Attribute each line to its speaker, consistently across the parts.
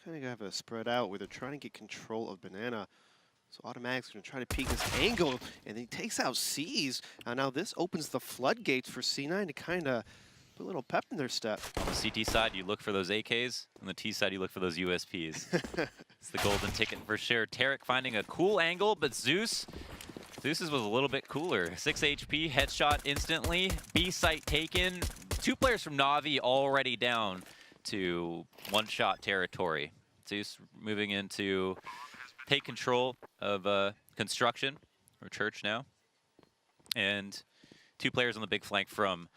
Speaker 1: kind of have a spread out where they're trying to get control of Banana. So Automatic's going to try to peek this angle, and he takes out C's. Now this opens the floodgates for C9 to kind of put a little pep in their step.
Speaker 2: On the CT side, you look for those AKs. On the T side, you look for those USPs. It's the golden ticket for sure. Tarek finding a cool angle, but Zeus's was a little bit cooler. 6 HP, headshot instantly. B site taken. 2 players from NaVi already down to one-shot territory. Zeus moving into take control of construction, or church now. And 2 players on the big flank from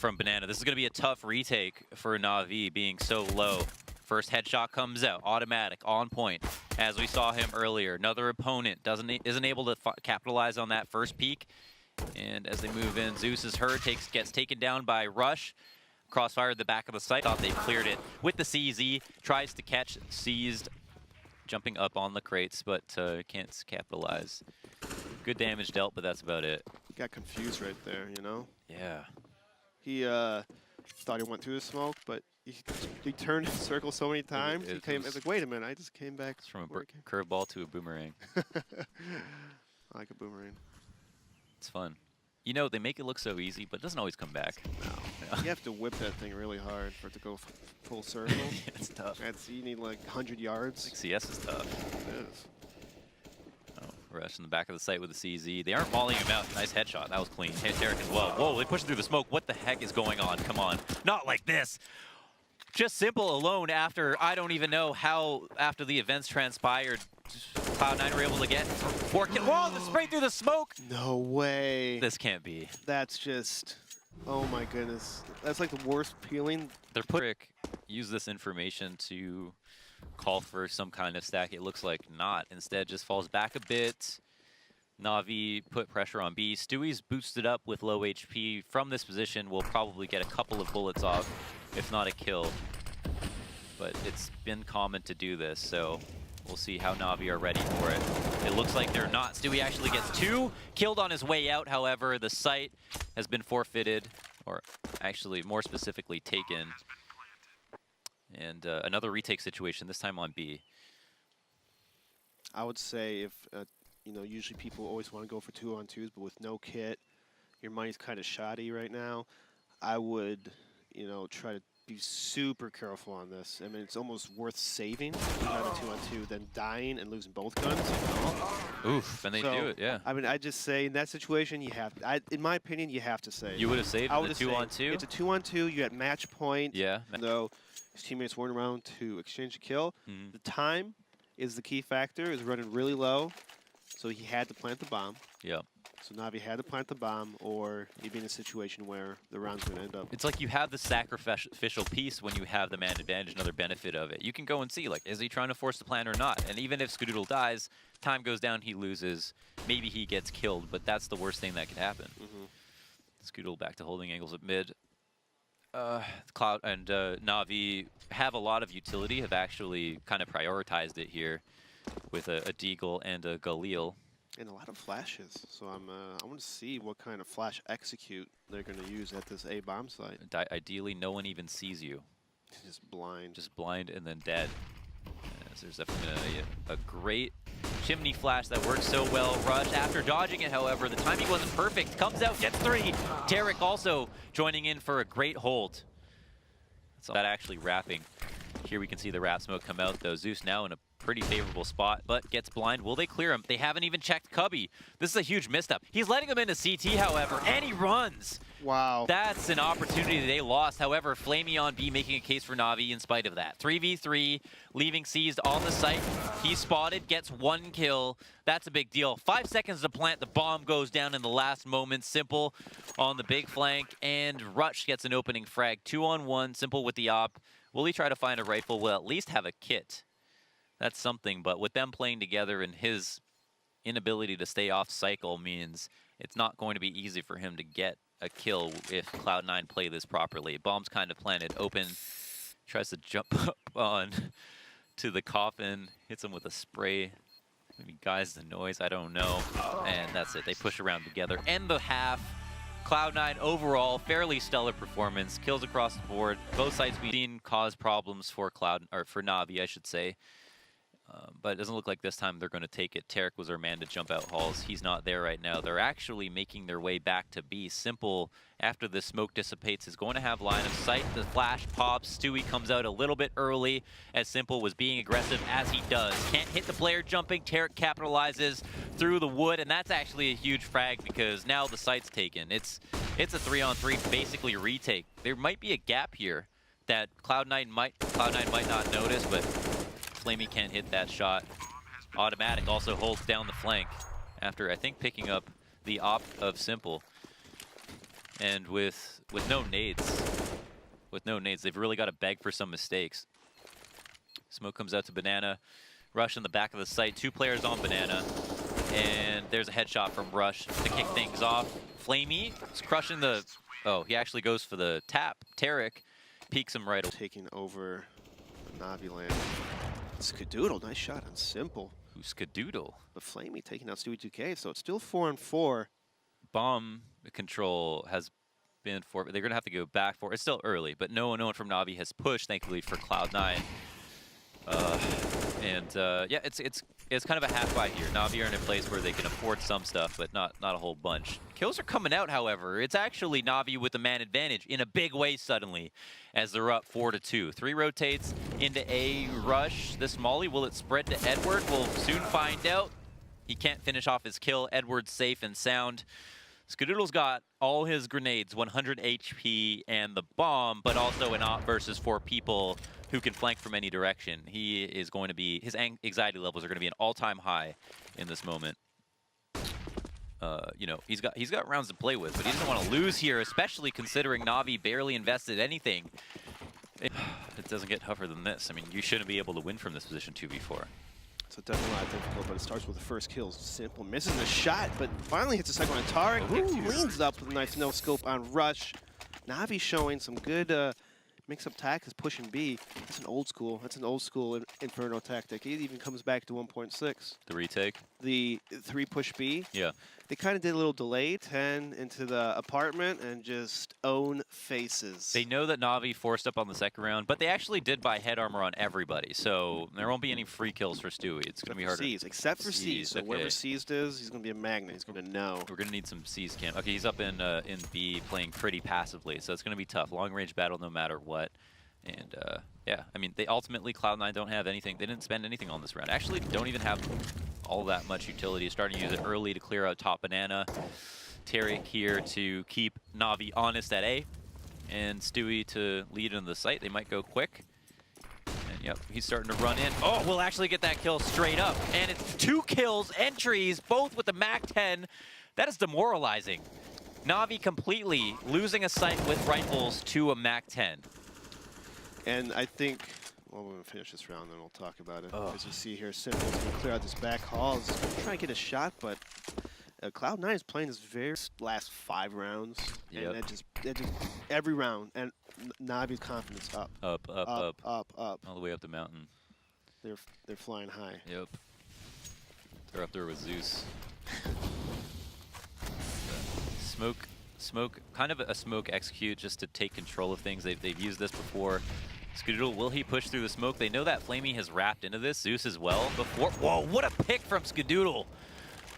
Speaker 2: Banana. This is going to be a tough retake for NaVi being so low. First headshot comes out, automatic, on point. As we saw him earlier, another opponent isn't able to capitalize on that first peek. And as they move in, Zeus is hurt, gets taken down by Rush. Crossfire at the back of the site. Thought they cleared it with the CZ. Tries to catch, seized, jumping up on the crates, but can't capitalize. Good damage dealt, but that's about it.
Speaker 1: Got confused right there, you know?
Speaker 2: Yeah.
Speaker 1: He thought he went through the smoke, but he turned in circle so many times. He was like, wait a minute, I just came back.
Speaker 2: It's from a curveball to a boomerang.
Speaker 1: I like a boomerang.
Speaker 2: It's fun. You know, they make it look so easy, but it doesn't always come back.
Speaker 1: No. You have to whip that thing really hard for it to go full circle.
Speaker 2: It's tough.
Speaker 1: You need like 100 yards.
Speaker 2: Like CS is tough.
Speaker 1: It is.
Speaker 2: Rush in the back of the site with the CZ. They aren't mauling him out. Nice headshot. That was clean. Hit Derek as well. Whoa, they pushed through the smoke. What the heck is going on? Come on. Not like this. Just s1mple alone after, I don't even know how, after the events transpired, Cloud9 were able to get 4 kills. Whoa, the spray through the smoke.
Speaker 1: No way.
Speaker 2: This can't be.
Speaker 1: That's just, oh my goodness. That's like the worst peeling.
Speaker 2: They're use this information to call for some kind of stack. It looks like not. Instead, just falls back a bit. NaVi put pressure on B. Stewie's boosted up with low HP. From this position, will probably get a couple of bullets off, if not a kill. But it's been common to do this, so we'll see how NaVi are ready for it. It looks like they're not. Stewie actually gets 2. Killed on his way out, however. The site has been forfeited, or actually more specifically taken. And another retake situation, this time on B.
Speaker 1: I would say if, you know, usually people always want to go for 2-on-2s, but with no kit, your money's kind of shoddy right now. I would, you know, try to be super careful on this. I mean, it's almost worth saving on a 2-on-2 than dying and losing both guns.
Speaker 2: Oof, and they do it, yeah.
Speaker 1: I mean, I just say in that situation, you have, in my opinion, you have to save.
Speaker 2: You would have saved the 2-on-2?
Speaker 1: It's a 2-on-2, you at match point.
Speaker 2: Yeah.
Speaker 1: Though his teammates weren't around to exchange a kill. The time is the key factor, is running really low. So he had to plant the bomb.
Speaker 2: Yep.
Speaker 1: So NaVi had to plant the bomb, or you'd be in a situation where the round's going to end up.
Speaker 2: It's like you have the sacrificial piece when you have the man advantage, another benefit of it. You can go and see, like, is he trying to force the plan or not? And even if SKOODOODLE dies, time goes down, he loses. Maybe he gets killed, but that's the worst thing that could happen. SKOODOODLE back to holding angles at mid. Cloud and NaVi have a lot of utility, have actually kind of prioritized it here with a Deagle and a Galil.
Speaker 1: And a lot of flashes, so I want to see what kind of flash execute they're going to use at this A bomb site.
Speaker 2: Ideally, no one even sees you.
Speaker 1: Just blind.
Speaker 2: Just blind and then dead. So there's definitely a great chimney flash that works so well. Rush, after dodging it, however, the timing wasn't perfect. Comes out, gets 3. Tarek also joining in for a great hold. So that actually wrapping. Here we can see the wrap smoke come out, though. Zeus now in a pretty favorable spot, but gets blind. Will they clear him? They haven't even checked Cubby. This is a huge misstep. He's letting him into CT, however, and he runs.
Speaker 1: Wow.
Speaker 2: That's an opportunity they lost. However, Flamey on B making a case for NaVi in spite of that. 3v3, leaving seized on the site. He's spotted, gets 1 kill. That's a big deal. 5 seconds to plant. The bomb goes down in the last moment. s1mple on the big flank, and Rush gets an opening frag. 2-on-1, s1mple with the op. Will he try to find a rifle? Will at least have a kit. That's something, but with them playing together and his inability to stay off cycle means it's not going to be easy for him to get a kill if Cloud9 play this properly. Bomb's kind of planted, open, tries to jump up on to the coffin, hits him with a spray, maybe guides the noise, I don't know, and that's it. They push around together. End the half. Cloud9 overall, fairly stellar performance. Kills across the board. Both sides we've seen cause problems for for NaVi, I should say. But it doesn't look like this time they're going to take it. Tarek was our man to jump out halls. He's not there right now. They're actually making their way back to B. s1mple, after the smoke dissipates, is going to have line of sight. The flash pops. Stewie comes out a little bit early, as s1mple was being aggressive as he does. Can't hit the player jumping. Tarek capitalizes through the wood, and that's actually a huge frag because now the site's taken. It's a 3-on-3, basically retake. There might be a gap here that Cloud9 might not notice, but Flamey can't hit that shot. Automatic also holds down the flank after, I think, picking up the op of s1mple. And with no nades, they've really got to beg for some mistakes. Smoke comes out to Banana. Rush in the back of the site. 2 players on Banana. And there's a headshot from Rush to kick things off. Flamey is crushing the... Oh, he actually goes for the tap. Tarek peeks him right away.
Speaker 1: Taking over NaVi land. SgeDoodle, nice shot on s1mple.
Speaker 2: Who's SgeDoodle?
Speaker 1: But Flamey taking out Stewie 2K, so it's still 4-on-4.
Speaker 2: Bomb control has been for. They're gonna have to go back for. It's still early, but no one from NaVi has pushed, thankfully, for Cloud9. Yeah, it's kind of a half fight here. NaVi are in a place where they can afford some stuff, but not a whole bunch. Kills are coming out, however. It's actually NaVi with the man advantage in a big way suddenly, as they're up 4-2. 3 rotates into A rush. This molly, will it spread to Edward? We'll soon find out. He can't finish off his kill. Edward's safe and sound. SgeDoodle's got all his grenades, 100 HP, and the bomb, but also an op versus 4 people who can flank from any direction. He is going to be, his anxiety levels are going to be an all-time high in this moment. You know, he's got rounds to play with, but he doesn't want to lose here, especially considering NaVi barely invested anything. It doesn't get tougher than this. I mean, you shouldn't be able to win from this position 2v4.
Speaker 1: So definitely not difficult, but it starts with the first kill. s1mple misses the shot, but finally hits the second one. Tarek leans up with a nice no-scope on Rush. NaVi showing some good mix-up tactics, pushing B. That's an old school. That's an old school Inferno tactic. It even comes back to 1.6.
Speaker 2: The retake?
Speaker 1: The 3 push B.
Speaker 2: Yeah.
Speaker 1: They kind of did a little delay, 10 into the apartment, and just own faces.
Speaker 2: They know that NaVi forced up on the second round, but they actually did buy head armor on everybody, so there won't be any free kills for Stewie. It's going to be harder.
Speaker 1: Except for C's. So wherever C's is, he's going to be a magnet. He's going to know.
Speaker 2: We're going to need some C's camp. Okay, he's up in B playing pretty passively, so it's going to be tough. Long-range battle no matter what. And, yeah, I mean, they ultimately, Cloud9 don't have anything. They didn't spend anything on this round. Actually, don't even have all that much utility. Starting to use it early to clear out top Banana. Tarek here to keep NaVi honest at A. And Stewie to lead into the site. They might go quick. And, yep, he's starting to run in. Oh, we'll actually get that kill straight up. And it's 2 kills, entries, both with the MAC-10. That is demoralizing. NaVi completely losing a site with rifles to a MAC-10.
Speaker 1: And I think, well, we're going to finish this round, then we'll talk about it. As you see here, s1mple's going to clear out this back hall. He's going to try and get a shot, but Cloud9 is playing his very last 5 rounds.
Speaker 2: Yep.
Speaker 1: And that just every round. And NaVi's confidence up.
Speaker 2: Up.
Speaker 1: Up.
Speaker 2: All the way up the mountain.
Speaker 1: They're flying high.
Speaker 2: Yep. They're up there with Zeus. Smoke, kind of a smoke execute just to take control of things. They've used this before. SgeDoodle, will he push through the smoke? They know that Flamey has wrapped into this. Zeus as well before. Whoa, what a pick from SgeDoodle.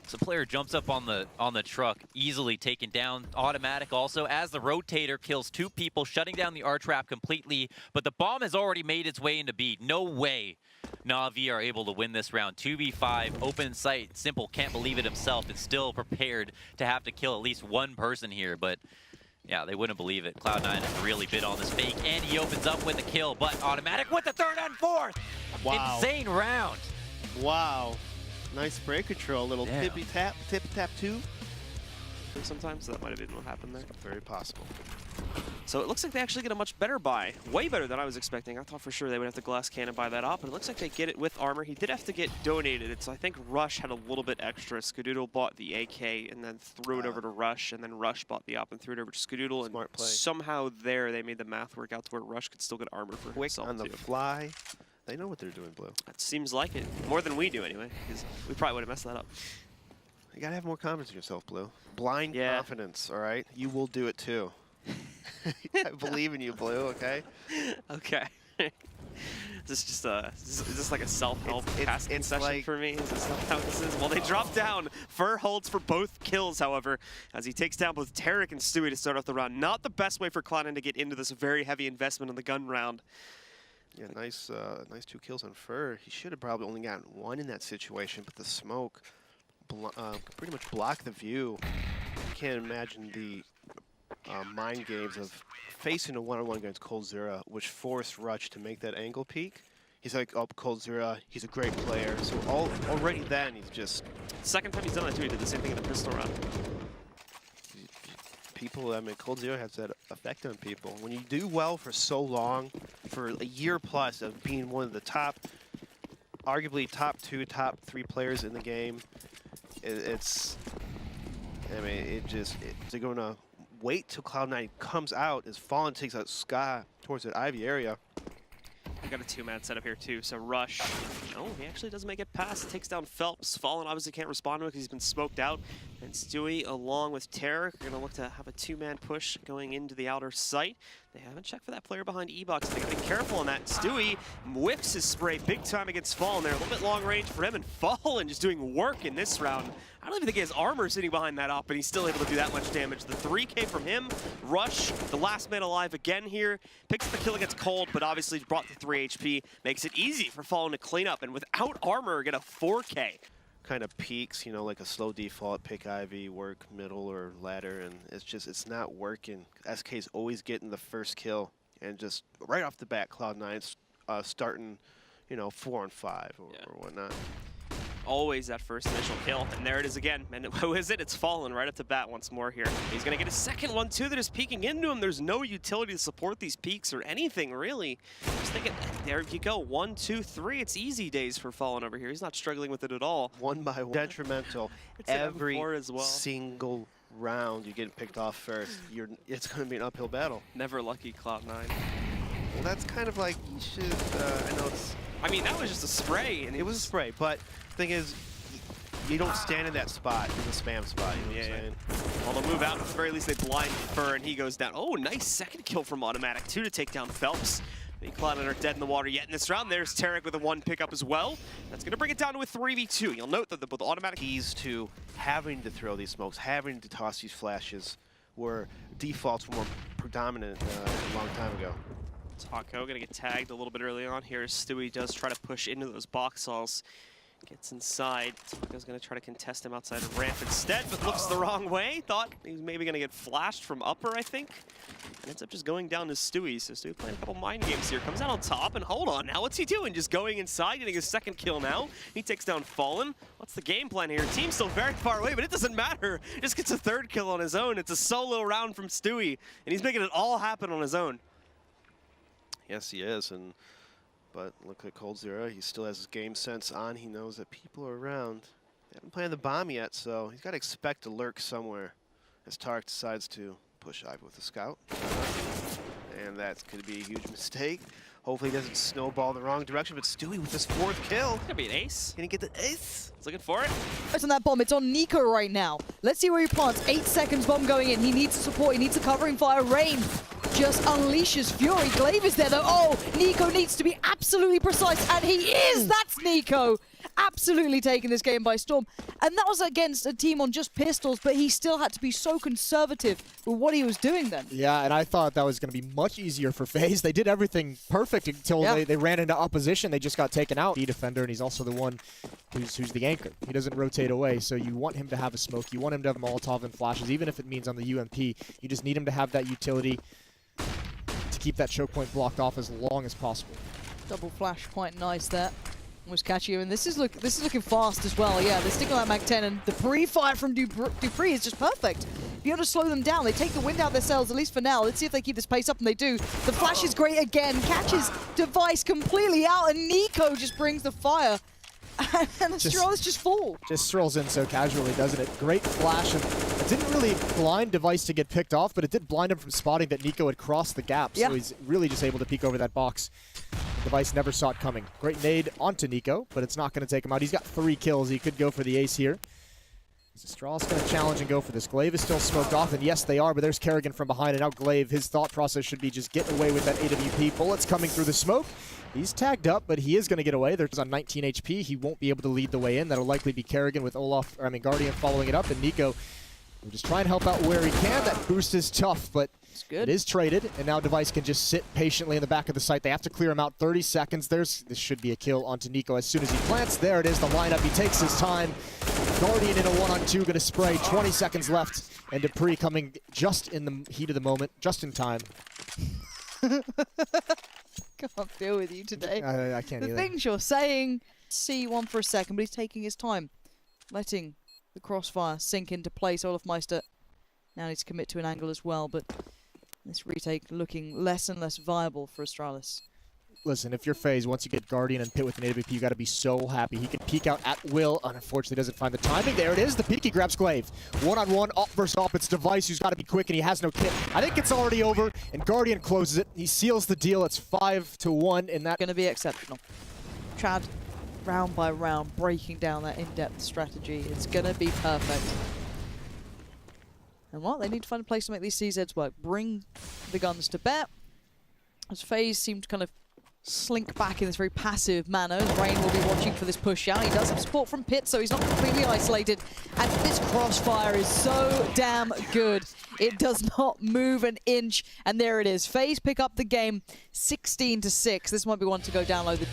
Speaker 2: So player jumps up on the truck, easily taken down. Automatic also as the rotator kills 2 people, shutting down the R-trap completely. But the bomb has already made its way into B. No way NaVi are able to win this round. 2v5, open sight. s1mple can't believe it himself. Is still prepared to have to kill at least 1 person here, but yeah, they wouldn't believe it. Cloud9 has really bit on this fake, and he opens up with a kill, but automatic with the 3rd and 4th.
Speaker 1: Wow.
Speaker 2: Insane round.
Speaker 1: Wow. Nice spray control, little tippy tap 2.
Speaker 3: Sometimes that might have been what happened there.
Speaker 1: Very possible.
Speaker 3: So it looks like they actually get a much better buy. Way better than I was expecting. I thought for sure they would have to glass cannon buy that up, but it looks like they get it with armor. He did have to get donated it, so I think Rush had a little bit extra. SgeDoodle bought the AK and then threw it over to Rush, and then Rush bought the op and threw it over to SgeDoodle.
Speaker 1: Smart
Speaker 3: and
Speaker 1: play.
Speaker 3: Somehow there they made the math work out to where Rush could still get armor for himself
Speaker 1: on the fly. They know what they're doing, Blue.
Speaker 3: That seems like it. More than we do anyway, because we probably would have messed that up.
Speaker 1: You gotta have more confidence in yourself, Blue. Blind confidence, all right? You will do it too. I believe in you, Blue, okay?
Speaker 3: Okay. Is this like a self-help casting session
Speaker 1: like,
Speaker 3: for me? Is this how this is? Well, they drop down. Fur holds for both kills, however, as he takes down both Tarek and Stewie to start off the round. Not the best way for Cloud9 to get into this very heavy investment in the gun round.
Speaker 1: Yeah, nice 2 kills on Fur. He should have probably only gotten 1 in that situation, but the smoke pretty much blocked the view. I can't imagine the mind games of facing a one-on-one against coldzera, which forced Rush to make that angle peek. He's like, oh, coldzera, he's a great player. So already then, he's just...
Speaker 3: Second time he's done that too, he did the same thing in the pistol round.
Speaker 1: People, I mean, coldzera has that effect on people. When you do well for so long, for a year plus of being one of the top, arguably top 2, top 3 players in the game, it's, I mean, they're going to wait till Cloud9 comes out as Fallen takes out Ska towards that Ivy area.
Speaker 3: We got a 2-man setup here too, so Rush, no, he actually doesn't make it past. Takes down Phelps. Fallen obviously can't respond to it because he's been smoked out. And Stewie, along with Tarek, are going to look to have a 2-man push going into the outer site. They haven't checked for that player behind E-Box. They got to be careful on that. Stewie whiffs his spray big time against Fallen there. A little bit long range for him, and Fallen just doing work in this round. I don't even think he has armor sitting behind that op, but he's still able to do that much damage. The 3K from him. Rush, the last man alive again here. Picks up the kill against Cold, but obviously brought the 3 HP. Makes it easy for Fallen to clean up, and without armor, get a 4K.
Speaker 1: Kind of peaks, you know, like a slow default, pick Ivy, work middle or ladder, and it's not working. SK's always getting the first kill, and just right off the bat, Cloud9's starting, you know, 4 on 5 or whatnot.
Speaker 3: Always that first initial kill, and there it is again. And who is it? It's Fallen right up to bat once more here. He's gonna get a second one too that is peeking into him. There's no utility to support these peaks or anything really. Just thinking, there you go, 1, 2, 3. It's easy days for Fallen over here. He's not struggling with it at all.
Speaker 1: 1 by 1. Detrimental. Every single round you get picked off first. It's gonna be an uphill battle.
Speaker 3: Never lucky, Cloud9.
Speaker 1: Well, that's kind of like you should. I know it's.
Speaker 3: I mean, that was just a spray, and
Speaker 1: it was a spray, but. Thing is, you don't stand in that spot, in the spam spot, you know what I'm saying?
Speaker 3: Well, they'll move out, at the very least they blind Fur, and he goes down. Oh, nice second kill from Automatic, too, to take down Phelps. The Cloud9 are dead in the water yet in this round. There's Tarek with a 1 pickup as well. That's going to bring it down to a 3v2. You'll note that both Automatic
Speaker 1: keys to having to throw these smokes, having to toss these flashes, were defaults were more predominant a long time ago.
Speaker 3: Taco going to get tagged a little bit early on here. Stewie does try to push into those box halls. Gets inside. Taco's going to try to contest him outside of ramp instead, but looks the wrong way. Thought he was maybe going to get flashed from upper, I think. And ends up just going down to Stewie. So Stewie playing a couple mind games here. Comes out on top, and hold on now. What's he doing? Just going inside, getting his second kill now. He takes down Fallen. What's the game plan here? Team's still very far away, but it doesn't matter. Just gets a 3rd kill on his own. It's a solo round from Stewie, and he's making it all happen on his own.
Speaker 1: Yes, he is. But look at coldzera, he still has his game sense on. He knows that people are around. They haven't planted the bomb yet, so he's got to expect to lurk somewhere as Tarek decides to push Ivy with a scout. And that's going to be a huge mistake. Hopefully he doesn't snowball the wrong direction, but Stewie with his 4th kill.
Speaker 3: It's going to be an ace.
Speaker 1: Can he get the ace?
Speaker 3: He's looking for it.
Speaker 4: It's on that bomb. It's on NiKo right now. Let's see where he plants. 8 seconds bomb going in. He needs support. He needs a covering fire. Rain just unleashes fury. Glaive is there though. Oh, NiKo needs to be absolutely precise, and he is! That's NiKo! Absolutely taking this game by storm. And that was against a team on just pistols, but he still had to be so conservative with what he was doing then.
Speaker 5: Yeah, and I thought that was going to be much easier for FaZe. They did everything perfect until they ran into opposition. They just got taken out. He defender, and he's also the one who's the anchor. He doesn't rotate away, so you want him to have a smoke. You want him to have Molotov and flashes, even if it means on the UMP. You just need him to have that utility to keep that choke point blocked off as long as possible.
Speaker 4: Double flash, quite nice there. Was catchy, and this is looking fast as well. Yeah, they're sticking on that Mag 10, and the pre-fire from Dupree is just perfect. Be able to slow them down. They take the wind out of their sails, at least for now. Let's see if they keep this pace up, and they do. The flash is great again. Catches Device completely out, and NiKo just brings the fire. And Astralis just fall.
Speaker 5: Just strolls in so casually, doesn't it? Great flash, and it didn't really blind Device to get picked off, but it did blind him from spotting that NiKo had crossed the gap, so he's really just able to peek over that box. Device never saw it coming. Great nade onto NiKo, but it's not going to take him out. He's got 3 kills. He could go for the ace here. Astralis going to challenge and go for this. Glaive is still smoked off, and yes, they are, but there's Kerrigan from behind, and now Glaive, his thought process should be just get away with that AWP. Bullets coming through the smoke. He's tagged up, but he is going to get away. There's on 19 HP. He won't be able to lead the way in. That'll likely be Kerrigan with Guardian following it up, and NiKo will just try and help out where he can. That boost is tough, but
Speaker 4: It's good.
Speaker 5: it is traded, and now Device can just sit patiently in the back of the site. They have to clear him out. 30 seconds. This should be a kill onto NiKo as soon as he plants. There it is, the lineup. He takes his time. Guardian in a 1-on-2, going to spray. 20 seconds left, and Dupree coming just in the heat of the moment, just in time.
Speaker 4: Can't deal with you today.
Speaker 5: I can't
Speaker 4: The
Speaker 5: either.
Speaker 4: things you're saying, see one for a second, but he's taking his time. Letting the crossfire sink into place. Olafmeister now needs to commit to an angle as well, but this retake looking less and less viable for Astralis.
Speaker 5: Listen, if you're FaZe, once you get Guardian and Pit with an AWP, you got to be so happy. He can peek out at will. Unfortunately, doesn't find the timing. There it is. The peek, he grabs Glaive. 1-on-1, up versus up. It's Device who's got to be quick, and he has no kit. I think it's already over, and Guardian closes it. He seals the deal. It's 5-1, and that...
Speaker 4: Going to be exceptional. Trad, round by round, breaking down that in-depth strategy. It's going to be perfect. And what? They need to find a place to make these CZs work. Bring the guns to bear. As FaZe seem to kind of slink back in this very passive manner. Rain will be watching for this push out. He does have support from Pit, so he's not completely isolated. And this crossfire is so damn good. It does not move an inch. And there it is. FaZe pick up the game 16-6. This might be one to go download the